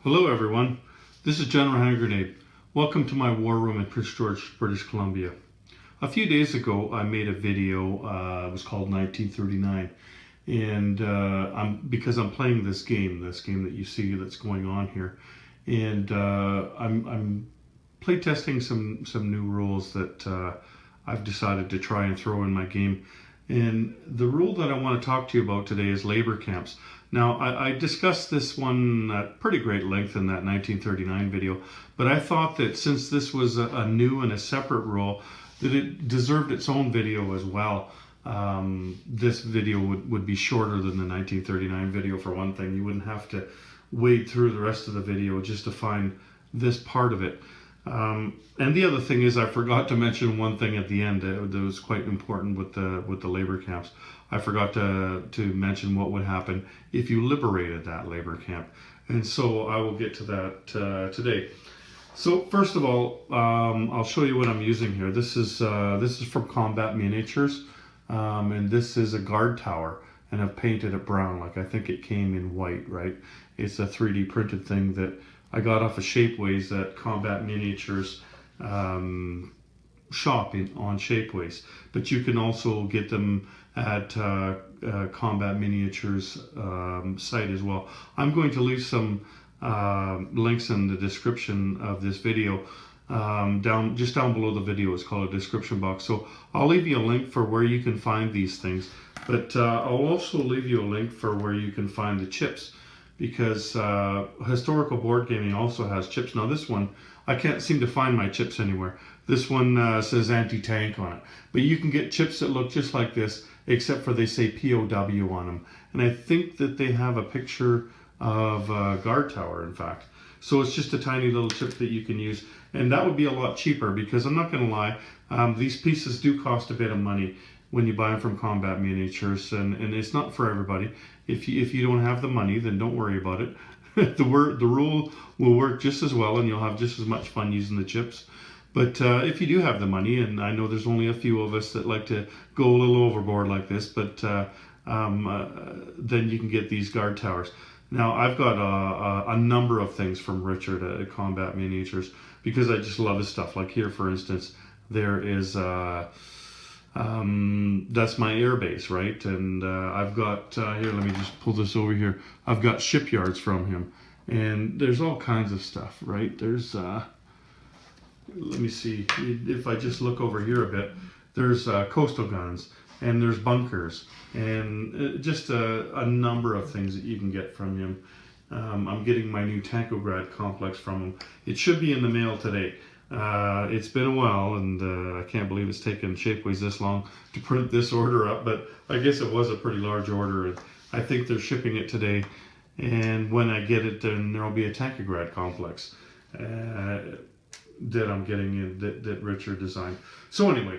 Hello everyone, this is General Hand Grenade. Welcome to my war room in Prince George, British Columbia. A few days ago I made a video, it was called 1939, and because I'm playing this game that you see that's going on here, and I'm playtesting some new rules that I've decided to try and throw in my game. And the rule that I want to talk to you about today is labor camps. Now, I discussed this one at pretty great length in that 1939 video, but I thought that since this was a new and a separate rule, that it deserved its own video as well. This video would be shorter than the 1939 video for one thing. You wouldn't have to wade through the rest of the video just to find this part of it. And the other thing is I forgot to mention one thing at the end that was quite important with the labor camps. I forgot to mention what would happen if you liberated that labor camp. And so I will get to that today. So first of all, I'll show you what I'm using here. This is from Combat Miniatures, and this is a guard tower, and I've painted it brown. Like I think it came in white, right? It's a 3D printed thing that I got off of Shapeways at Combat Miniatures shop on Shapeways, but you can also get them at Combat Miniatures site as well. I'm going to leave some links in the description of this video. Just down below the video, it's called a description box. So I'll leave you a link for where you can find these things, but I'll also leave you a link for where you can find the chips, because Historical Board Gaming also has chips. Now this one, I can't seem to find my chips anywhere. This one says anti-tank on it, but you can get chips that look just like this, except for they say POW on them. And I think that they have a picture of a guard tower, in fact. So it's just a tiny little chip that you can use, and that would be a lot cheaper, because I'm not going to lie, these pieces do cost a bit of money when you buy them from Combat Miniatures, and it's not for everybody. If you don't have the money, then don't worry about it. The rule will work just as well, and you'll have just as much fun using the chips. But if you do have the money, and I know there's only a few of us that like to go a little overboard like this, but then you can get these guard towers. Now, I've got a number of things from Richard at Combat Miniatures, because I just love his stuff. Like here, for instance, there is that's my air base, right? And I've got here, let me just pull this over here. I've got shipyards from him, and there's all kinds of stuff, right? There's let me see, if I just look over here a bit, there's coastal guns, and there's bunkers, and just a number of things that you can get from him. I'm getting my new Tankograd complex from him. It should be in the mail today. It's been a while, and I can't believe it's taken Shapeways this long to print this order up, but I guess it was a pretty large order, and I think they're shipping it today, and when I get it, then there'll be a Tankograd complex that I'm getting in, that Richard designed. So anyway,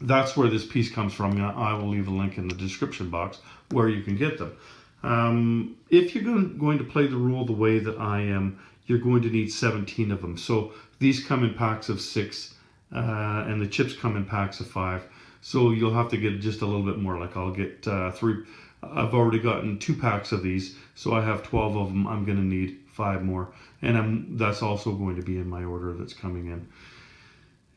that's where this piece comes from. I will leave a link in the description box where you can get them. If you're going to play the rule the way that I am, you're going to need 17 of them. So these come in packs of 6, and the chips come in packs of 5. So you'll have to get just a little bit more. Like I'll get 3. I've already gotten 2 packs of these, so I have 12 of them. I'm going to need 5 more, and that's also going to be in my order that's coming in.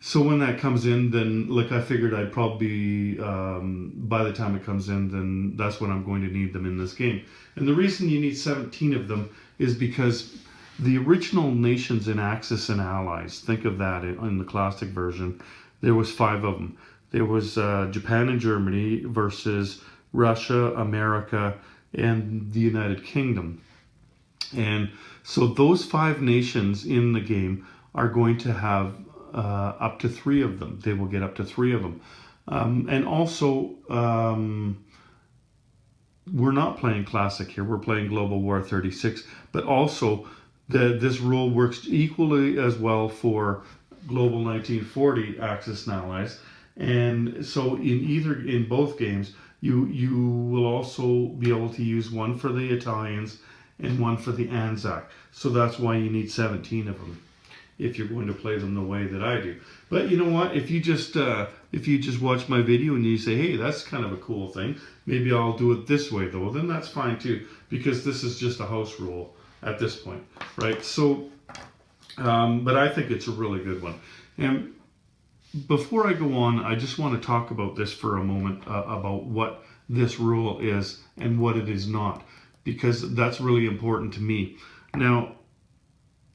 So when that comes in, then like I figured I'd probably, by the time it comes in, then that's when I'm going to need them in this game. And the reason you need 17 of them is because the original nations in Axis and Allies, think of that in the classic version, there was 5 of them. There was Japan and Germany versus Russia, America, and the United Kingdom. And so those 5 nations in the game are going to have up to 3 of them. They will get up to 3 of them. And also, we're not playing Classic here. We're playing Global War-36. But also, this rule works equally as well for Global 1940 Axis and Allies. And so in both games, you will also be able to use one for the Italians and one for the Anzac. So that's why you need 17 of them if you're going to play them the way that I do. But you know what? If you just watch my video and you say, hey, that's kind of a cool thing, maybe I'll do it this way though, then that's fine too, because this is just a house rule. at this point, right? So, but I think it's a really good one. And before I go on, I just want to talk about this for a moment, about what this rule is and what it is not, because that's really important to me. Now,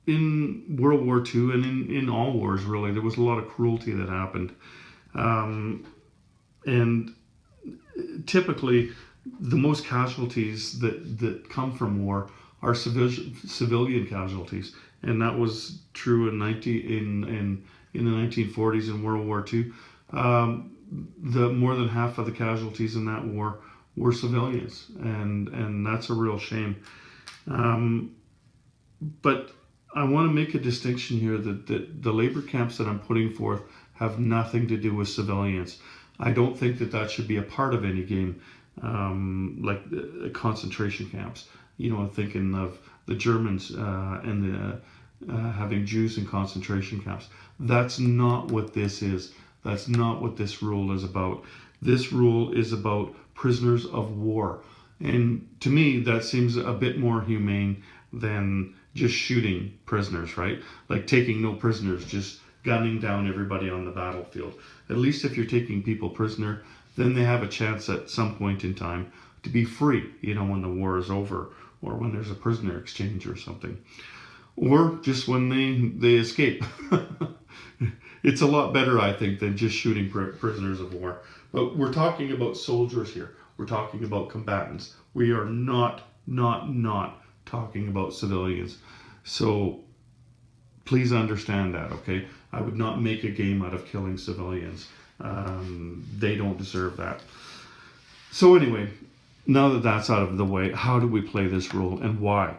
in World War II and in all wars, really, there was a lot of cruelty that happened. And typically, the most casualties that come from war are civilian casualties. And that was true in the 1940s in World War II. The more than half of the casualties in that war were civilians, and that's a real shame. But I want to make a distinction here that the labor camps that I'm putting forth have nothing to do with civilians. I don't think that should be a part of any game, like concentration camps. You know, thinking of the Germans and having Jews in concentration camps. That's not what this is. That's not what this rule is about. This rule is about prisoners of war. And to me, that seems a bit more humane than just shooting prisoners, right? Like taking no prisoners, just gunning down everybody on the battlefield. At least if you're taking people prisoner, then they have a chance at some point in time to be free, you know, when the war is over, or when there's a prisoner exchange or something. Or just when they escape. It's a lot better, I think, than just shooting prisoners of war. But we're talking about soldiers here. We're talking about combatants. We are not talking about civilians. So please understand that, okay? I would not make a game out of killing civilians. They don't deserve that. So anyway, now that that's out of the way, how do we play this rule and why?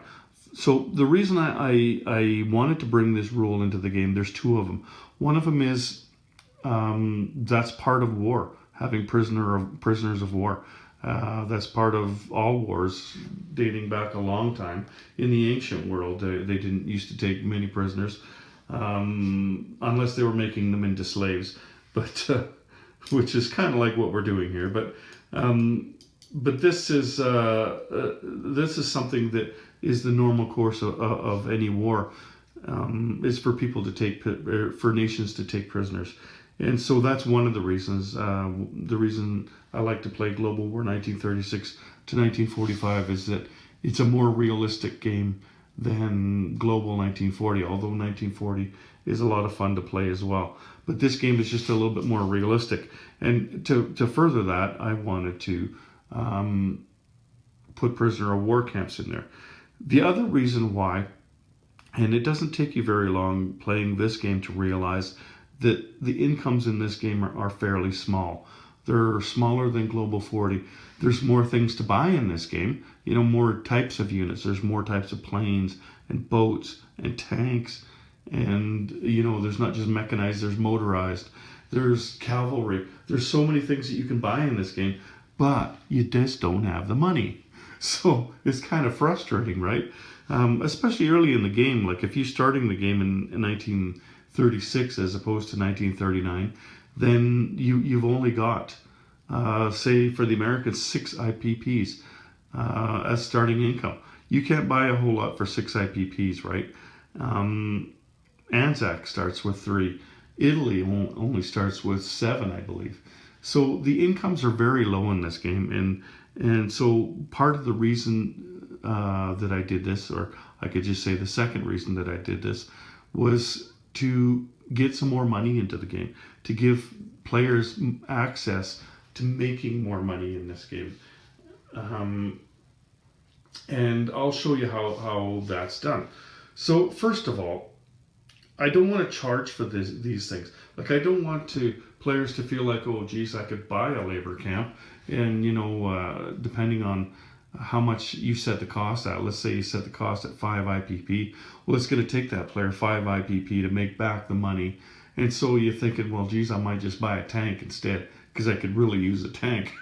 So the reason I wanted to bring this rule into the game, there's two of them. One of them is that's part of war, having prisoners of war. That's part of all wars dating back a long time. In the ancient world, they didn't used to take many prisoners unless they were making them into slaves, but which is kind of like what we're doing here. But this is something that is the normal course of any war. Is for people to take, for nations to take prisoners. And so that's one of the reasons. The reason I like to play Global War 1936 to 1945 is that it's a more realistic game than Global 1940, although 1940 is a lot of fun to play as well. But this game is just a little bit more realistic. And to further that, I wanted to put prisoner of war camps in there. The other reason why, and it doesn't take you very long playing this game to realize that the incomes in this game are fairly small. They're smaller than Global-40. There's more things to buy in this game, you know, more types of units. There's more types of planes and boats and tanks, and, you know, there's not just mechanized, there's motorized, there's cavalry. There's so many things that you can buy in this game, but you just don't have the money. So it's kind of frustrating, right? Especially early in the game. Like if you're starting the game in 1936 as opposed to 1939, then you've only got, say for the Americans, 6 IPPs as starting income. You can't buy a whole lot for 6 IPPs, right? Anzac starts with 3. Italy only starts with 7, I believe. So the incomes are very low in this game, and so part of the reason that I did this, or I could just say the second reason that I did this, was to get some more money into the game, to give players access to making more money in this game. And I'll show you how that's done. So first of all, I don't want to charge for these things. Like I don't want players to feel like, oh geez, I could buy a labor camp, and you know, depending on how much you set the cost at. Let's say you set the cost at 5 IPP. Well, it's going to take that player 5 IPP to make back the money. And so you're thinking, well, geez, I might just buy a tank instead, because I could really use a tank,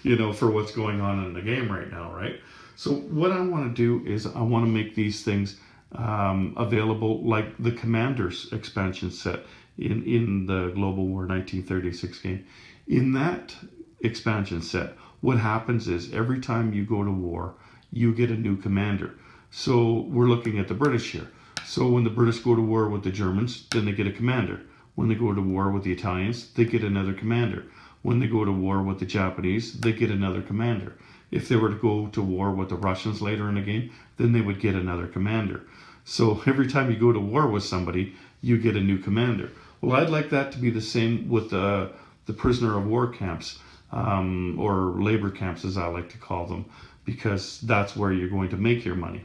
you know, for what's going on in the game right now, right? So what I want to do is I want to make these things available, like the Commander's expansion set in the Global War 1936 game. In that expansion set, what happens is every time you go to war, you get a new commander. So we're looking at the British here. So when the British go to war with the Germans, then they get a commander. When they go to war with the Italians, they get another commander. When they go to war with the Japanese, they get another commander. If they were to go to war with the Russians later in the game, then they would get another commander. So every time you go to war with somebody, you get a new commander. Well, I'd like that to be the same with the prisoner of war camps, or labor camps as I like to call them, because that's where you're going to make your money.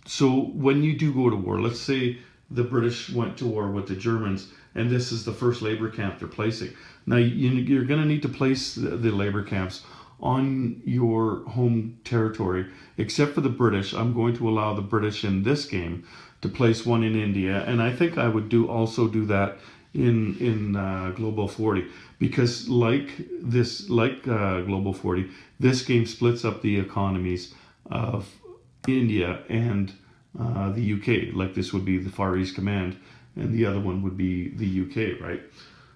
So when you do go to war, let's say the British went to war with the Germans, and this is the first labor camp they're placing. Now, you're going to need to place the labor camps on your home territory. Except for the British, I'm going to allow the British in this game to place one in India, and I think I would also do that in Global-40, because like Global-40, this game splits up the economies of India and the UK. Like this would be the Far East Command, and the other one would be the UK, right?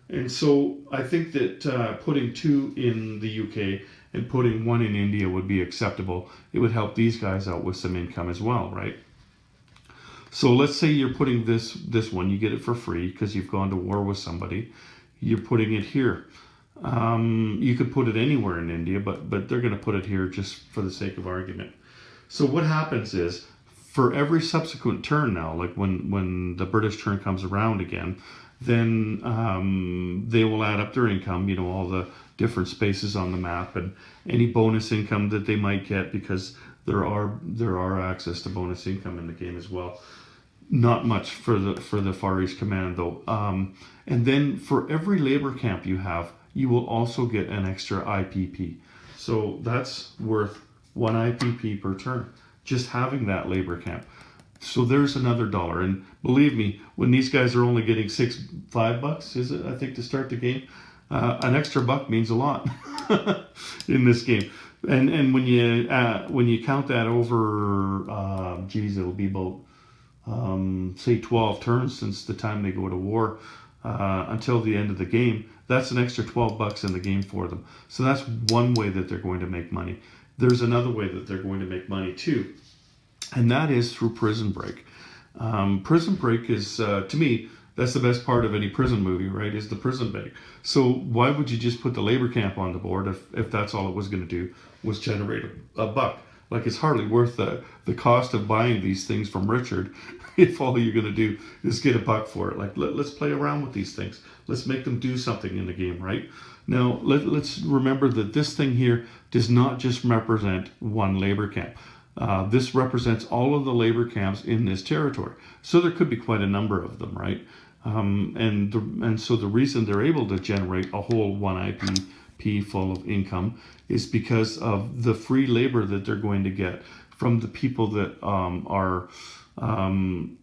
And so I think that putting 2 in the UK and putting 1 in India would be acceptable. It would help these guys out with some income as well, right? So let's say you're putting this one, you get it for free because you've gone to war with somebody. You're putting it here. You could put it anywhere in India, but they're going to put it here just for the sake of argument. So what happens is, for every subsequent turn now, like when the British turn comes around again, then they will add up their income, all the different spaces on the map and any bonus income that they might get, because there are access to bonus income in the game as well. Not much for the Far East Command though. And then for every labor camp you have, you will also get an extra IPP. So that's worth 1 IPP per turn, just having that labor camp. So there's another $1. And believe me, when these guys are only getting $5, is it, I think, to start the game, an extra $1 means a lot in this game. And when you count that over, it'll be about say 12 turns since the time they go to war until the end of the game. That's an extra $12 in the game for them. So that's one way that they're going to make money. There's another way that they're going to make money too, and that is through Prison Break. Prison Break is, to me, that's the best part of any prison movie, right, is the prison break. So why would you just put the labor camp on the board if that's all it was going to do, was generate a $1? Like, it's hardly worth the cost of buying these things from Richard if all you're going to do is get a $1 for it. Like, let's play around with these things. Let's make them do something in the game, right? Now, let's remember that this thing here does not just represent one labor camp. This represents all of the labor camps in this territory. So there could be quite a number of them, right? And so the reason they're able to generate a whole 1 IPP full of income is because of the free labor that they're going to get from the people that are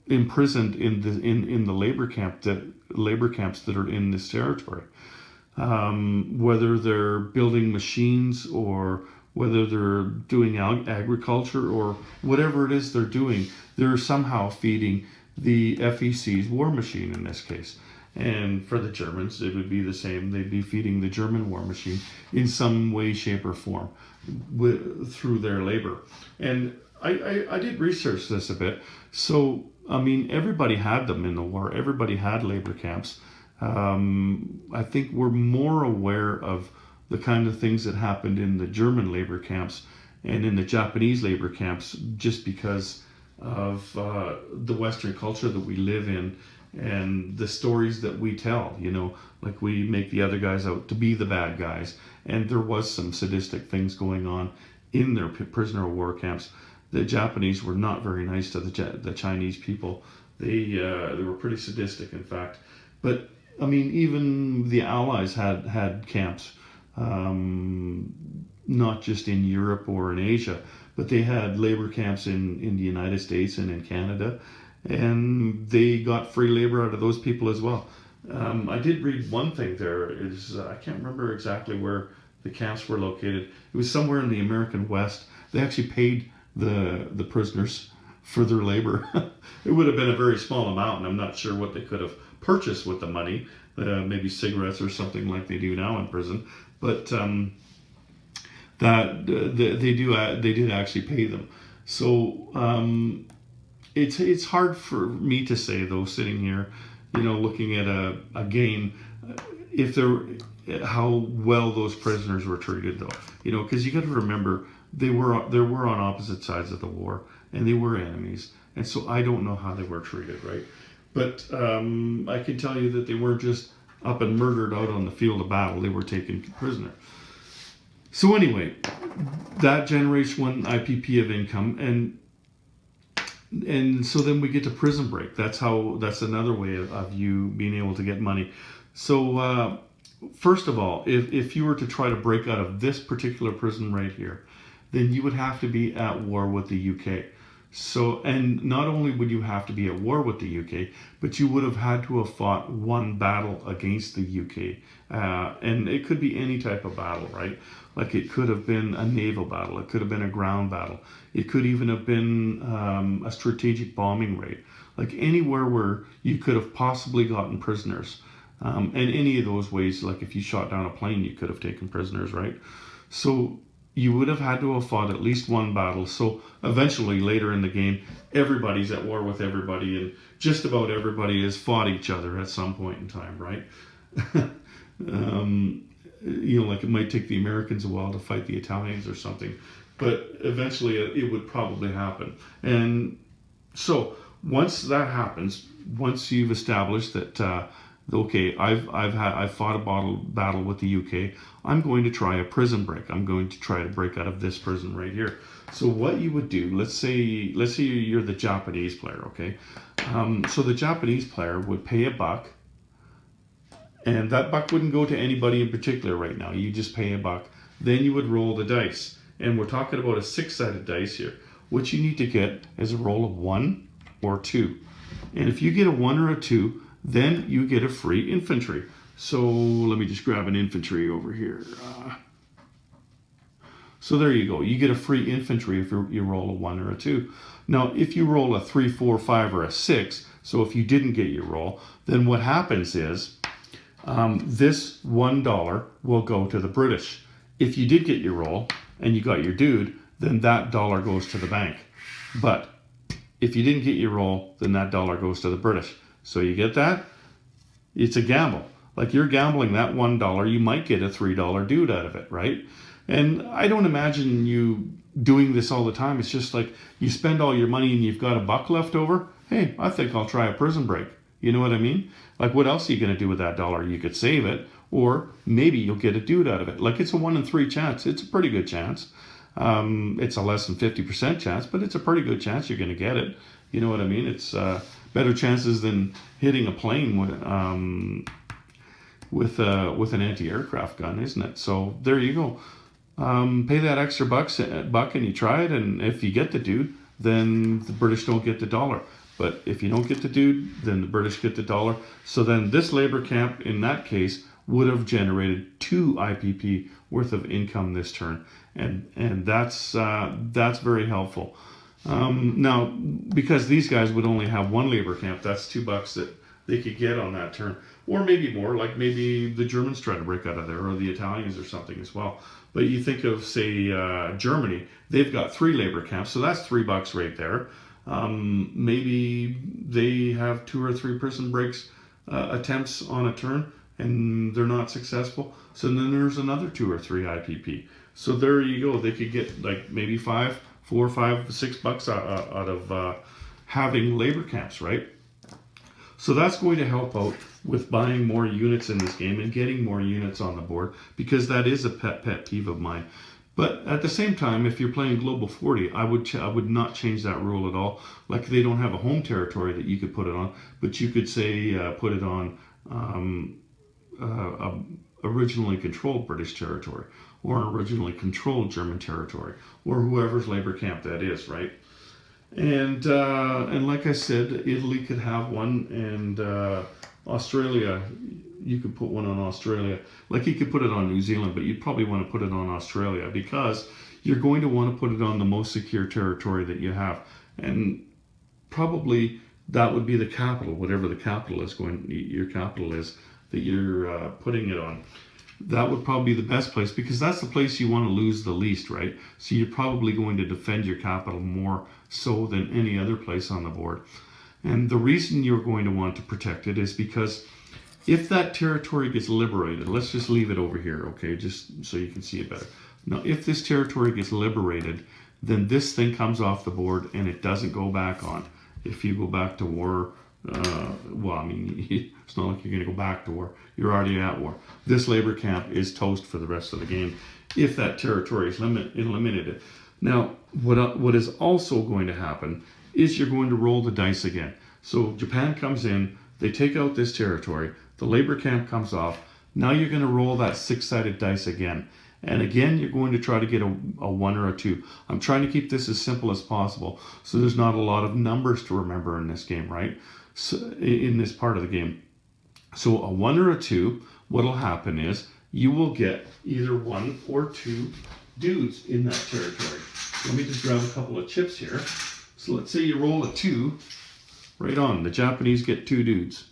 imprisoned in the labor camps that are in this territory. Whether they're building machines or whether they're doing agriculture or whatever it is they're doing, they're somehow feeding the FEC's war machine in this case. And for the Germans, it would be the same. They'd be feeding the German war machine in some way, shape, or form through their labor. And I did research this a bit. So, I mean, everybody had them in the war. Everybody had labor camps. I think we're more aware of the kind of things that happened in the German labor camps and in the Japanese labor camps just because of the Western culture that we live in and the stories that we tell, like we make the other guys out to be the bad guys. And there was some sadistic things going on in their prisoner of war camps. The Japanese were not very nice to the Chinese people. They were pretty sadistic, in fact. But I mean, even the Allies had camps, not just in Europe or in Asia, but they had labor camps in the United States and in Canada, and they got free labor out of those people as well. I did read one thing there. I can't remember exactly where the camps were located. It was somewhere in the American West. They actually paid the prisoners for their labor. It would have been a very small amount, and I'm not sure what they could have purchased with the money. Maybe cigarettes or something like they do now in prison. But that they did actually pay them. So it's hard for me to say though, sitting here, looking at a game, if they're how well those prisoners were treated though, because you got to remember they were on opposite sides of the war and they were enemies, and so I don't know how they were treated, right? But I can tell you that they weren't just up and murdered out on the field of battle; they were taken prisoner. So anyway, that generates one IPP of income, and so then we get to prison break. That's another way of you being able to get money. So first of all, if you were to try to break out of this particular prison right here, then you would have to be at war with the UK. So, and not only would you have to be at war with the UK, but you would have had to have fought one battle against the UK. And it could be any type of battle, right? Like it could have been a naval battle. It could have been a ground battle. It could even have been a strategic bombing raid. Like anywhere where you could have possibly gotten prisoners. And any of those ways, like if you shot down a plane, you could have taken prisoners, right? So you would have had to have fought at least one battle. So eventually, later in the game, everybody's at war with everybody, and just about everybody has fought each other at some point in time, right? Like it might take the Americans a while to fight the Italians or something, but eventually it would probably happen. And so once that happens, once you've established that, okay, I've fought a battle with the UK, I'm going to try a prison break. I'm going to try to break out of this prison right here. So what you would do, let's say you're the Japanese player, okay? So the Japanese player would pay $1, and that $1 wouldn't go to anybody in particular right now. You just pay $1. Then you would roll the dice, and we're talking about a 6-sided dice here. What you need to get is a roll of 1 or 2, and if you get a 1 or a 2, then you get a free infantry. So let me just grab an infantry over here. So there you go. You get a free infantry if you roll a 1 or a 2. Now, if you roll a 3, 4, 5, or a 6, so if you didn't get your roll, then what happens is this $1 will go to the British. If you did get your roll and you got your dude, then that dollar goes to the bank. But if you didn't get your roll, then that dollar goes to the British. So you get that? It's a gamble. Like you're gambling that $1, you might get a $3 dude out of it, right? And I don't imagine you doing this all the time. It's just like you spend all your money and you've got $1 left over. Hey, I think I'll try a prison break. You know what I mean? Like what else are you going to do with that dollar? You could save it, or maybe you'll get a dude out of it. Like it's a 1 in 3 chance. It's a pretty good chance. It's a less than 50% chance, but it's a pretty good chance you're going to get it. You know what I mean? It's better chances than hitting a plane with an anti-aircraft gun, isn't it? So there you go. Pay that extra $1 and you try it, and if you get the dude, then the British don't get the dollar. But if you don't get the dude, then the British get the dollar. So then this labor camp, in that case, would have generated 2 IPP worth of income this turn, and that's very helpful. Now, because these guys would only have 1 labor camp, that's $2 that they could get on that turn, or maybe more. Like maybe the Germans try to break out of there, or the Italians or something as well. But you think of, say, Germany, they've got 3 labor camps, so that's $3 right there. Maybe they have 2 or 3 prison breaks attempts on a turn, and they're not successful. So then there's another 2 or 3 IPP. So there you go. They could get like maybe $4, $5, $6 out of having labor camps, right? So that's going to help out with buying more units in this game and getting more units on the board, because that is a pet peeve of mine. But at the same time, if you're playing Global-40, I would not change that rule at all. Like they don't have a home territory that you could put it on, but you could say put it on originally controlled British territory, or originally controlled German territory, or whoever's labor camp that is, right? And like I said, Italy could have one, and Australia, you could put one on Australia. Like you could put it on New Zealand, but you'd probably want to put it on Australia, because you're going to want to put it on the most secure territory that you have, and probably that would be the capital, whatever the capital is your capital is that you're putting it on. that would probably be the best place, because that's the place you want to lose the least, right? So you're probably going to defend your capital more so than any other place on the board. And the reason you're going to want to protect it is because if that territory gets liberated, let's just leave it over here, okay, just so you can see it better. Now, if this territory gets liberated, then this thing comes off the board and it doesn't go back on. If you go back to war, well, I mean, it's not like you're going to go back to war. You're already at war. This labor camp is toast for the rest of the game if that territory is eliminated. Now, what is also going to happen is you're going to roll the dice again. So Japan comes in, they take out this territory, the labor camp comes off. Now you're going to roll that six-sided dice again. And again, you're going to try to get a 1 or a 2. I'm trying to keep this as simple as possible, so there's not a lot of numbers to remember in this game, right? So, in this part of the game. So a 1 or a 2, what'll happen is you will get either 1 or 2 dudes in that territory. Let me just grab a couple of chips here. So let's say you roll a 2, right on. The Japanese get 2 dudes.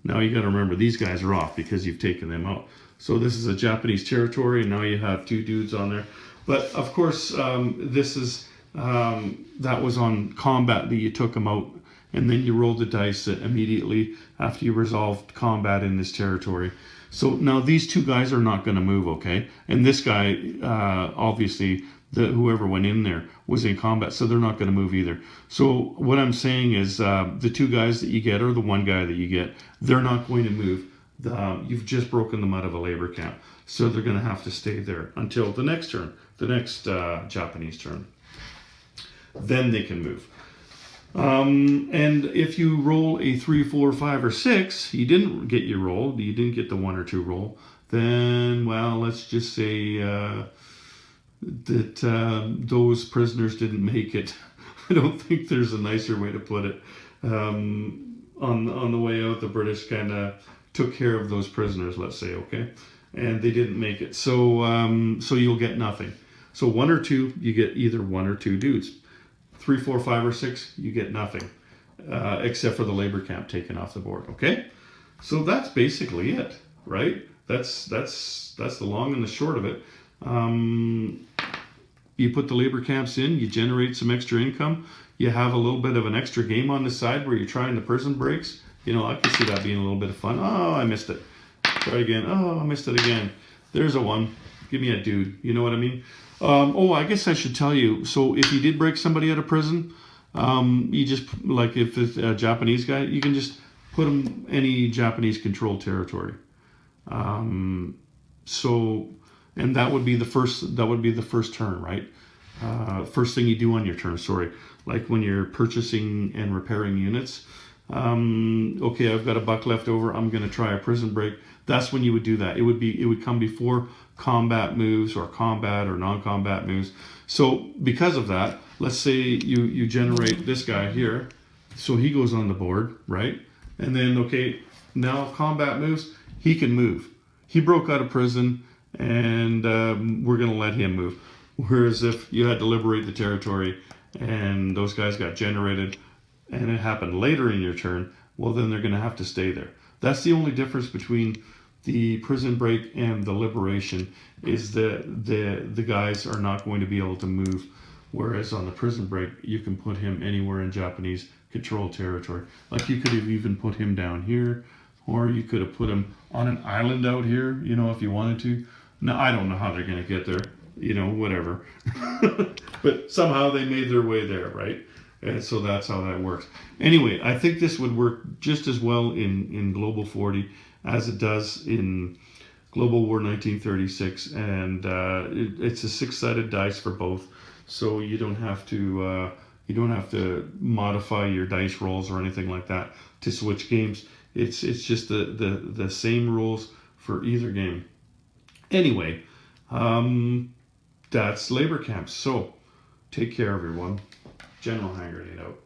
Now you got to remember, these guys are off because you've taken them out. So this is a Japanese territory, and now you have 2 dudes on there. But of course, this is that was on combat that you took them out, and then you rolled the dice immediately after you resolved combat in this territory. So now these 2 guys are not going to move, okay? And this guy, obviously, whoever went in there was in combat, so they're not going to move either. So what I'm saying is the 2 guys that you get, or the 1 guy that you get, they're not going to move. You've just broken them out of a labor camp, so they're going to have to stay there until the next turn, the next Japanese turn. Then they can move. And if you roll a 3, 4, 5, or 6, you didn't get your roll, you didn't get the 1 or 2 roll, then, well, let's just say that those prisoners didn't make it. I don't think there's a nicer way to put it. On the way out, the British kind of took care of those prisoners, let's say, okay? And they didn't make it. So so you'll get nothing. So 1 or 2, you get either 1 or 2 dudes. 3, 4, 5, or 6, you get nothing. Except for the labor camp taken off the board, okay? So that's basically it, right? That's the long and the short of it. You put the labor camps in, you generate some extra income, you have a little bit of an extra game on the side where you're trying the prison breaks. You know, I can see that being a little bit of fun. Oh, I missed it. Try again. Oh, I missed it again. There's a 1. Give me a dude. You know what I mean? Oh, I guess I should tell you. So if you did break somebody out of prison, you just, like if it's a Japanese guy, you can just put him any Japanese controlled territory. So, and that would be the first turn, right? First thing you do on your turn, sorry. Like when you're purchasing and repairing units. Okay, I've got $1 left over. I'm going to try a prison break. That's when you would do that. It would come before combat moves or combat or non-combat moves. So because of that, let's say you generate this guy here. So he goes on the board, right? And then, okay, now combat moves, he can move. He broke out of prison, and we're going to let him move. Whereas if you had to liberate the territory and those guys got generated and it happened later in your turn, well, then they're going to have to stay there. That's the only difference between the prison break and the liberation, is that the guys are not going to be able to move. Whereas on the prison break, you can put him anywhere in Japanese controlled territory. Like you could have even put him down here, or you could have put him on an island out here, you know, if you wanted to. Now, I don't know how they're going to get there, you know, whatever. But somehow they made their way there, right? And so that's how that works. Anyway, I think this would work just as well in Global-40 as it does in Global War 1936. And it's a 6-sided dice for both. So you don't have to modify your dice rolls or anything like that to switch games. It's just the same rules for either game. Anyway, that's labor camps. So take care, everyone. General Hand Grenade out.